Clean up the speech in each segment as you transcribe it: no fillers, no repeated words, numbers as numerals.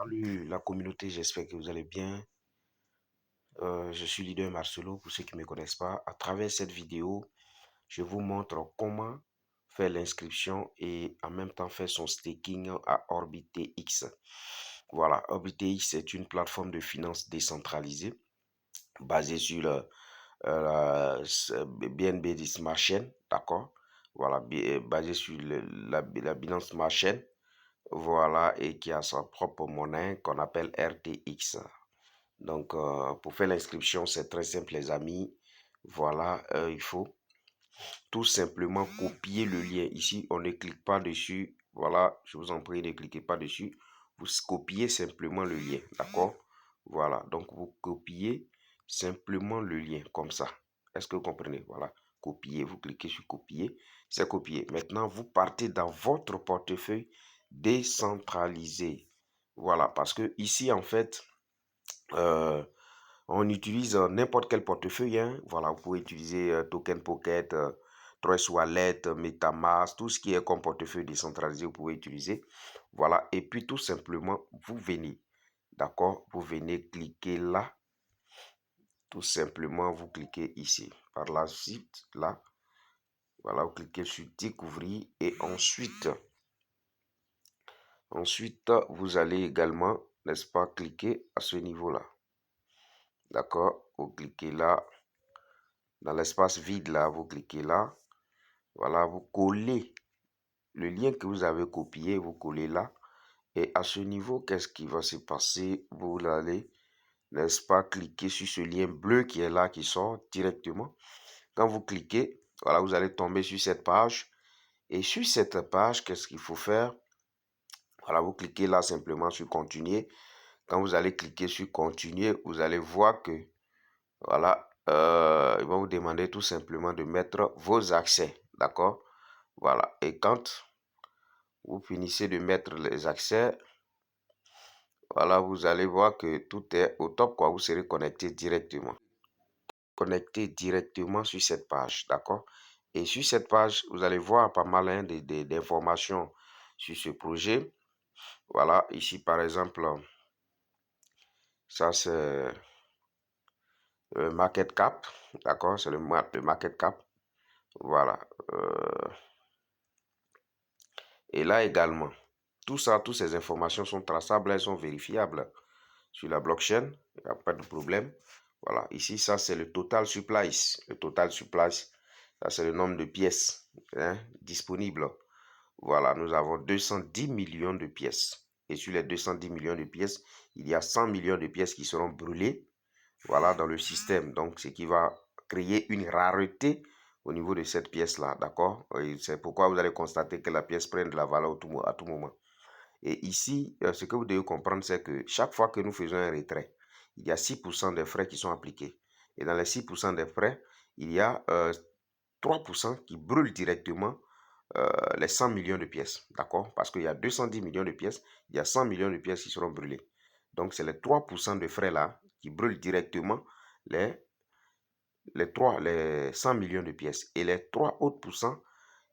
Salut la communauté, j'espère que vous allez bien. Je suis Leader Marcelo, pour ceux qui ne me connaissent pas. À travers cette vidéo, je vous montre comment faire l'inscription et en même temps faire son staking à OrbitX. Voilà, OrbitX est une plateforme de finance décentralisée basée sur BNB Smart Chain, d'accord? Voilà, basée sur la Binance Smart Chain. Voilà, et qui a sa propre monnaie qu'on appelle RTX. Donc, pour faire l'inscription, c'est très simple, les amis. Voilà, il faut tout simplement copier le lien. Ici, on ne clique pas dessus. Voilà, je vous en prie, ne cliquez pas dessus. Vous copiez simplement le lien, d'accord? Voilà, donc vous copiez simplement le lien, comme ça. Est-ce que vous comprenez? Voilà, copier, vous cliquez sur copier, c'est copié. Maintenant, vous partez dans votre portefeuille décentralisé. Voilà, parce que ici, en fait, on utilise n'importe quel portefeuille. Hein. Voilà, vous pouvez utiliser Token Pocket, Trust Wallet, MetaMask, tout ce qui est comme portefeuille décentralisé, vous pouvez utiliser. Voilà, et puis tout simplement, vous venez, d'accord? Vous venez cliquer là. Tout simplement, vous cliquez ici. Par la suite, là, voilà, vous cliquez sur découvrir et ensuite, vous allez également, n'est-ce pas, cliquer à ce niveau-là. D'accord? Vous cliquez là. Dans l'espace vide là, vous cliquez là. Voilà, vous collez le lien que vous avez copié, vous collez là. Et à ce niveau, qu'est-ce qui va se passer? Vous allez, n'est-ce pas, cliquer sur ce lien bleu qui est là, qui sort directement. Quand vous cliquez, voilà, vous allez tomber sur cette page. Et sur cette page, qu'est-ce qu'il faut faire? Voilà, vous cliquez là simplement sur continuer. Quand vous allez cliquer sur continuer, vous allez voir que, voilà, il va vous demander tout simplement de mettre vos accès, d'accord? Voilà, et quand vous finissez de mettre les accès, voilà, vous allez voir que tout est au top, quoi. Vous serez connecté directement. Connecté directement sur cette page, d'accord? Et sur cette page, vous allez voir pas mal hein, d'informations sur ce projet. Voilà, ici par exemple, ça c'est le market cap, d'accord? C'est le market cap. Voilà. Et là également, tout ça, toutes ces informations sont traçables, elles sont vérifiables sur la blockchain, il n'y a pas de problème. Voilà, ici, ça c'est le total supply. Le total supply, ça c'est le nombre de pièces hein, disponibles. Voilà, nous avons 210 millions de pièces. Et sur les 210 millions de pièces, il y a 100 millions de pièces qui seront brûlées. Voilà, dans le système. Donc, ce qui va créer une rareté au niveau de cette pièce-là, d'accord? C'est pourquoi vous allez constater que la pièce prend de la valeur à tout moment. Et ici, ce que vous devez comprendre, c'est que chaque fois que nous faisons un retrait, il y a 6% des frais qui sont appliqués. Et dans les 6% des frais, il y a 3% qui brûlent directement les 100 millions de pièces. D'accord? Parce qu'il y a 210 millions de pièces, il y a 100 millions de pièces qui seront brûlées. Donc, c'est les 3% de frais là qui brûlent directement les 100 millions de pièces. Et les 3 autres pourcents,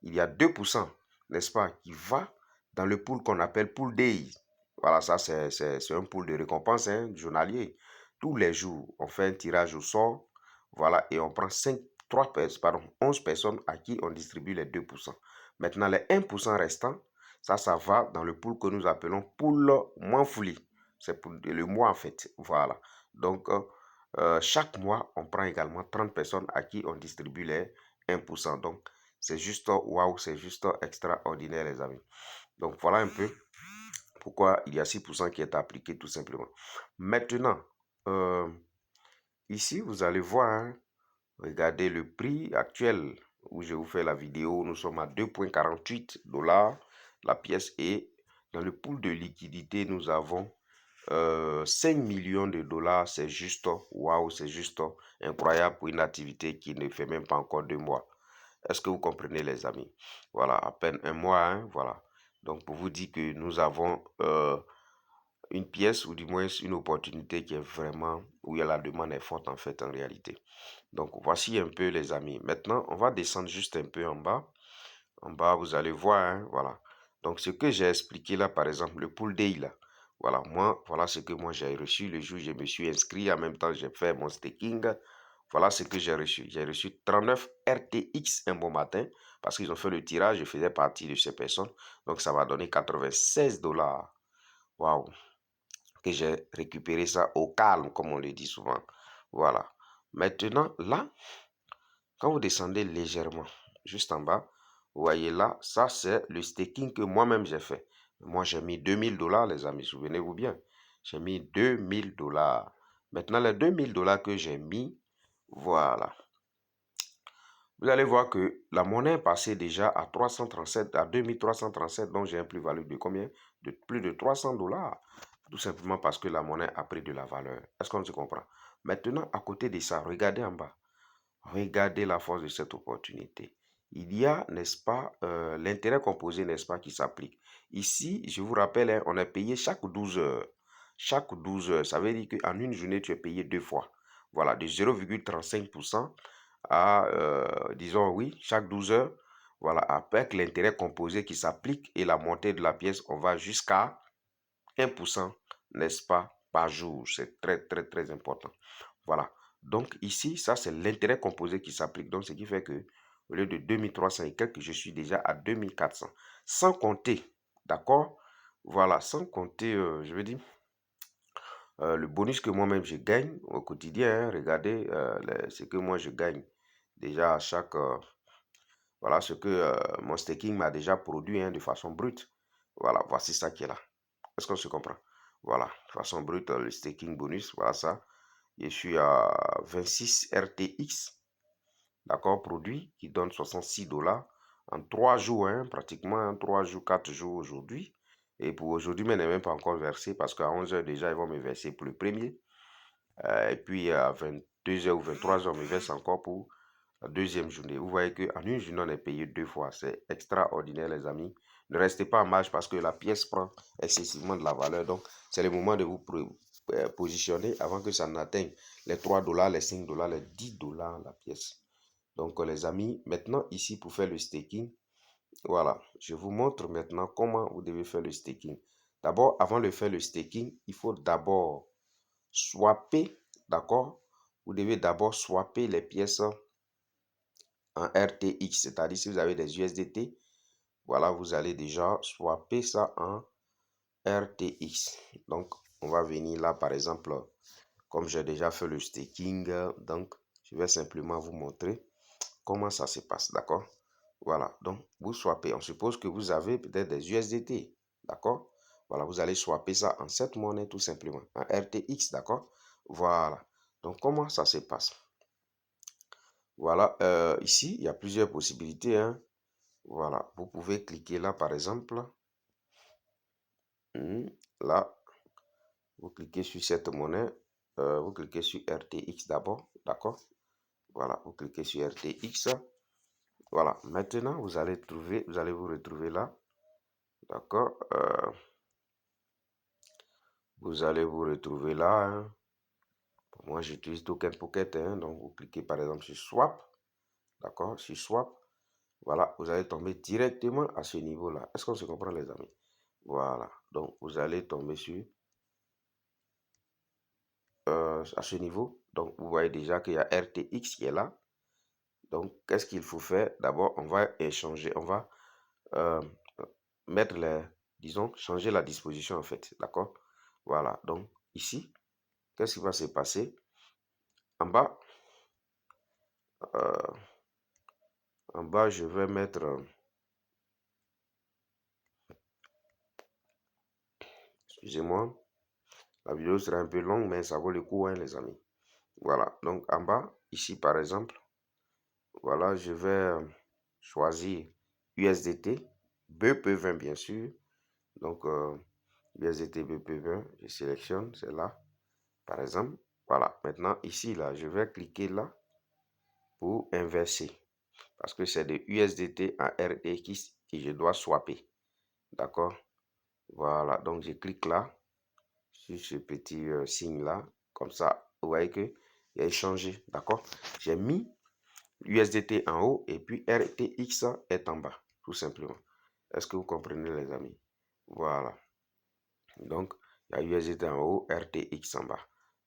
il y a 2%, n'est-ce pas, qui va dans le pool qu'on appelle pool day. Voilà, ça c'est un pool de récompense hein, journalier. Tous les jours, on fait un tirage au sort. Voilà, et on prend 11 personnes à qui on distribue les 2%. Maintenant, les 1% restants, ça va dans le pool que nous appelons pool monthly. C'est pour le mois en fait. Voilà. Donc, chaque mois, on prend également 30 personnes à qui on distribue les 1%. Donc, c'est juste waouh, c'est juste extraordinaire, les amis. Donc, voilà un peu pourquoi il y a 6% qui est appliqué tout simplement. Maintenant, ici, vous allez voir, hein, regardez le prix actuel où je vous fais la vidéo. Nous sommes à 2,48 $ la pièce et dans le pool de liquidité, nous avons 5 millions de dollars. C'est juste waouh, c'est juste incroyable pour une activité qui ne fait même pas encore 2 mois. Est-ce que vous comprenez, les amis? Voilà, à peine un mois, hein, voilà. Donc, pour vous dire que nous avons une pièce ou du moins une opportunité qui est vraiment où la demande est forte en fait en réalité. Donc, voici un peu, les amis. Maintenant, on va descendre juste un peu en bas. En bas, vous allez voir, hein, voilà. Donc, ce que j'ai expliqué là, par exemple, le pool day là. Voilà, moi, voilà ce que moi j'ai reçu le jour où je me suis inscrit. En même temps, j'ai fait mon staking. Voilà ce que j'ai reçu. J'ai reçu 39 RTX un bon matin parce qu'ils ont fait le tirage. Je faisais partie de ces personnes. Donc, ça m'a donné 96 $. Waouh! Que j'ai récupéré ça au calme, comme on le dit souvent. Voilà. Maintenant, là, quand vous descendez légèrement, juste en bas, vous voyez là, ça c'est le staking que moi-même j'ai fait. Moi, j'ai mis 2000 $, les amis, souvenez-vous bien. J'ai mis 2000 $. Maintenant, les 2000 $ que j'ai mis, voilà. Vous allez voir que la monnaie est passée déjà à 337, à 2337, donc j'ai un plus-value de combien? De plus de 300 $. Tout simplement parce que la monnaie a pris de la valeur. Est-ce qu'on se comprend? Maintenant, à côté de ça, regardez en bas. Regardez la force de cette opportunité. Il y a, n'est-ce pas, l'intérêt composé, n'est-ce pas, qui s'applique. Ici, je vous rappelle, hein, on est payé chaque 12 heures. Chaque 12 heures, ça veut dire qu'en une journée, tu es payé 2 fois. Voilà, de 0,35% à, disons, oui, chaque 12 heures. Voilà, avec l'intérêt composé qui s'applique et la montée de la pièce, on va jusqu'à 1%, n'est-ce pas, par jour. C'est très, très, très important. Voilà. Donc ici, ça c'est l'intérêt composé qui s'applique. Donc ce qui fait que au lieu de 2300 et quelques, je suis déjà à 2400. Sans compter, d'accord? Voilà, sans compter, je veux dire, le bonus que moi-même je gagne au quotidien. Hein, regardez ce que moi je gagne déjà à chaque... voilà ce que mon staking m'a déjà produit hein, de façon brute. Voilà, voici ça qui est là. Est-ce qu'on se comprend? Voilà, de façon brute, le staking bonus, voilà ça. Je suis à 26 RTX, d'accord, produit qui donne 66 $ en 3 jours, hein, pratiquement 3 jours, 4 jours aujourd'hui. Et pour aujourd'hui, mais n'est même pas encore versé parce qu'à 11 h déjà, ils vont me verser pour le premier. Et puis à 22 h ou 23 h, on me verse encore pour la deuxième journée. Vous voyez qu'en une journée, on est payé 2 fois. C'est extraordinaire, les amis. Ne restez pas en marge parce que la pièce prend excessivement de la valeur. Donc, c'est le moment de vous positionner avant que ça n'atteigne les 3 $, les 5 $, les 10 $ la pièce. Donc, les amis, maintenant, ici, pour faire le staking, voilà, je vous montre maintenant comment vous devez faire le staking. D'abord, avant de faire le staking, il faut d'abord swapper, d'accord? Vous devez d'abord swapper les pièces en RTX, c'est-à-dire si vous avez des USDT, voilà, vous allez déjà swapper ça en RTX. Donc, on va venir là, par exemple, comme j'ai déjà fait le staking, donc je vais simplement vous montrer comment ça se passe, d'accord? Voilà, donc vous swappez. On suppose que vous avez peut-être des USDT, d'accord? Voilà, vous allez swapper ça en cette monnaie tout simplement, en RTX, d'accord? Voilà, donc comment ça se passe? Voilà, ici, il y a plusieurs possibilités, hein. Voilà, vous pouvez cliquer là, par exemple. Là, vous cliquez sur cette monnaie. Vous cliquez sur RTX d'abord, d'accord? Voilà, vous cliquez sur RTX. Voilà, maintenant, vous allez vous retrouver là, d'accord? Vous allez vous retrouver là. Hein. Moi, j'utilise Token Pocket, hein, donc vous cliquez par exemple sur Swap, d'accord? Sur Swap. Voilà, vous allez tomber directement à ce niveau-là. Est-ce qu'on se comprend, les amis? Voilà, donc vous allez tomber sur à ce niveau. Donc, vous voyez déjà qu'il y a RTX qui est là. Donc, qu'est-ce qu'il faut faire? D'abord, on va échanger, on va euh, mettre les, disons, changer la disposition en fait, d'accord? Voilà, donc ici, qu'est-ce qui va se passer? En bas, euh, je vais mettre, excusez-moi, la vidéo sera un peu longue, mais ça vaut le coup, hein, les amis. Voilà, donc en bas, ici par exemple, voilà, je vais choisir USDT, BP20 bien sûr. Donc, USDT BP20, je sélectionne, c'est là, par exemple. Voilà, maintenant ici, là, je vais cliquer là pour inverser. Parce que c'est de USDT en RTX que je dois swapper. D'accord? Voilà, donc je clique là, sur ce petit signe là. Comme ça, vous voyez que il a échangé. D'accord? J'ai mis USDT en haut et puis RTX est en bas, tout simplement. Est-ce que vous comprenez, les amis? Voilà. Donc, Il y a USDT en haut, RTX en bas.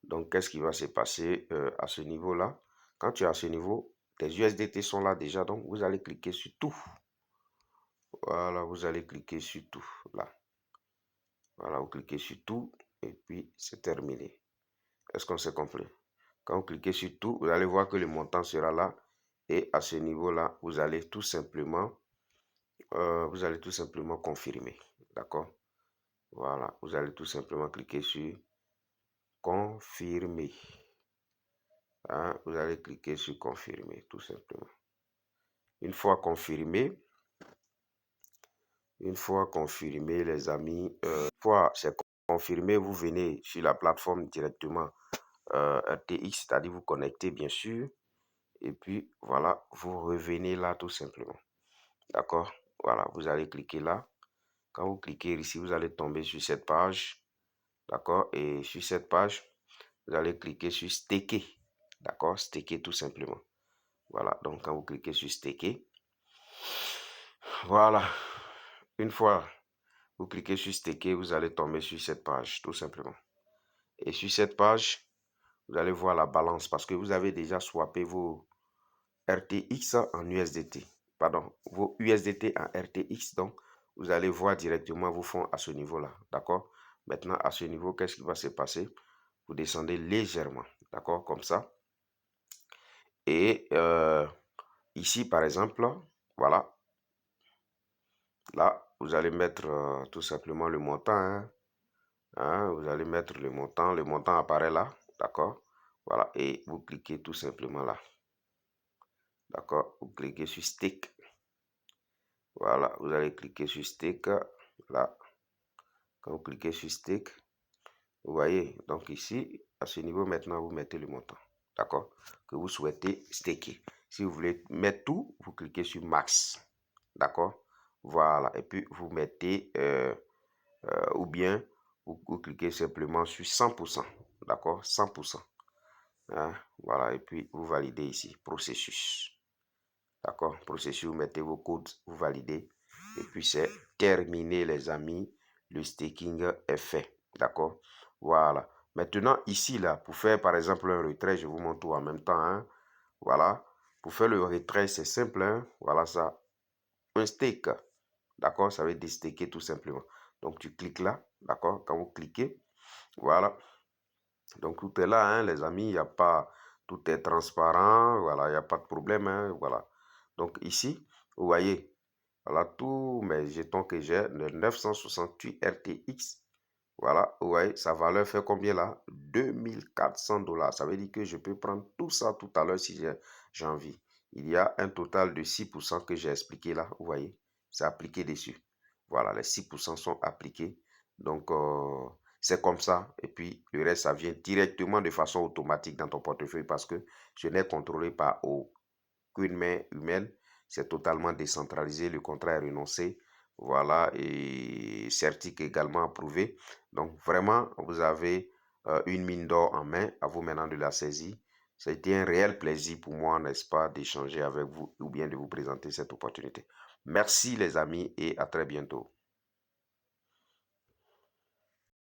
Donc, qu'est-ce qui va se passer à ce niveau-là? Quand tu es à ce niveau, tes USDT sont là déjà. Donc, vous allez cliquer sur tout. Voilà, vous allez cliquer sur tout. Là. Voilà, vous cliquez sur tout. Et puis, c'est terminé. Est-ce qu'on s'est compris? Quand vous cliquez sur tout, vous allez voir que le montant sera là. Et à ce niveau-là, vous allez tout simplement confirmer. D'accord? Voilà, vous allez tout simplement cliquer sur confirmer. Hein, vous allez cliquer sur confirmer, tout simplement. Une fois confirmé, les amis, une fois c'est confirmé, vous venez sur la plateforme directement RTX, c'est-à-dire vous connectez bien sûr. Et puis voilà, vous revenez là tout simplement. D'accord? Voilà, vous allez cliquer là. Quand vous cliquez ici, vous allez tomber sur cette page. D'accord? Et sur cette page, vous allez cliquer sur staker. D'accord? Staker tout simplement. Voilà, donc quand vous cliquez sur staker, voilà. Une fois vous cliquez sur staker, vous allez tomber sur cette page tout simplement. Et sur cette page, vous allez voir la balance parce que vous avez déjà swappé vos RTX en USDT. Pardon, vos USDT en RTX. Donc, vous allez voir directement vos fonds à ce niveau-là. D'accord? Maintenant, à ce niveau, qu'est-ce qui va se passer? Vous descendez légèrement. D'accord? Comme ça. Et ici, par exemple, voilà. Là, vous allez mettre tout simplement le montant. Hein, vous allez mettre le montant. Le montant apparaît là. D'accord? Voilà. Et vous cliquez tout simplement là. D'accord? Vous cliquez sur Stake. Voilà. Vous allez cliquer sur Stake. Là. Quand vous cliquez sur Stake, vous voyez. Donc ici, à ce niveau, maintenant, vous mettez le montant. D'accord? Que vous souhaitez staker. Si vous voulez mettre tout, vous cliquez sur Max. D'accord? Voilà. Et puis, vous mettez... ou bien vous cliquez simplement sur 100%, d'accord, 100%. Hein? Voilà, et puis vous validez ici, processus, d'accord, processus, vous mettez vos codes, vous validez, et puis c'est terminé les amis, le staking est fait, d'accord, voilà. Maintenant ici là, pour faire par exemple un retrait, je vous montre tout en même temps, hein? Voilà, pour faire le retrait c'est simple, hein? Voilà ça, un stake. D'accord? Ça veut déstaker tout simplement. Donc, tu cliques là. D'accord? Quand vous cliquez, voilà. Donc, tout est là, hein, les amis. Il n'y a pas... Tout est transparent. Voilà, il n'y a pas de problème. Hein, voilà. Donc, ici, vous voyez, voilà tous mes jetons que j'ai, le 968 RTX. Voilà, vous voyez, sa valeur fait combien là? 2400 $. Ça veut dire que je peux prendre tout ça tout à l'heure si j'ai envie. Il y a un total de 6% que j'ai expliqué là, vous voyez, c'est appliqué dessus. Voilà, les 6% sont appliqués. Donc, c'est comme ça. Et puis, le reste, ça vient directement de façon automatique dans ton portefeuille parce que je n'ai contrôlé par aucune main humaine. C'est totalement décentralisé. Le contrat est renoncé. Voilà, et certique également approuvé. Donc, vraiment, vous avez une mine d'or en main. À vous maintenant de la saisir. Ça a été un réel plaisir pour moi, n'est-ce pas, d'échanger avec vous ou bien de vous présenter cette opportunité. Merci les amis et à très bientôt.